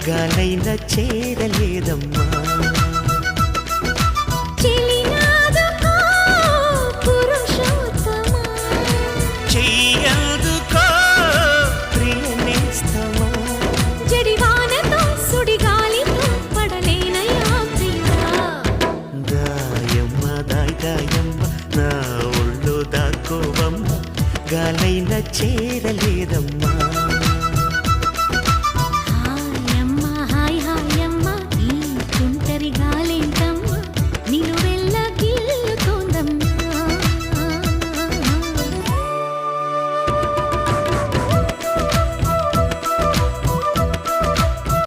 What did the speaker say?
గాలైన చేరలేదమ్మా. చెయ్యందుకో ప్రియనేస్తమా, జడివానతో సుడిగాలితో పడలేనయ్యా ప్రియా. దాయమ్మ దాయమ్మ నా ఒళ్ళు దాకోవమ్మ, గాలైన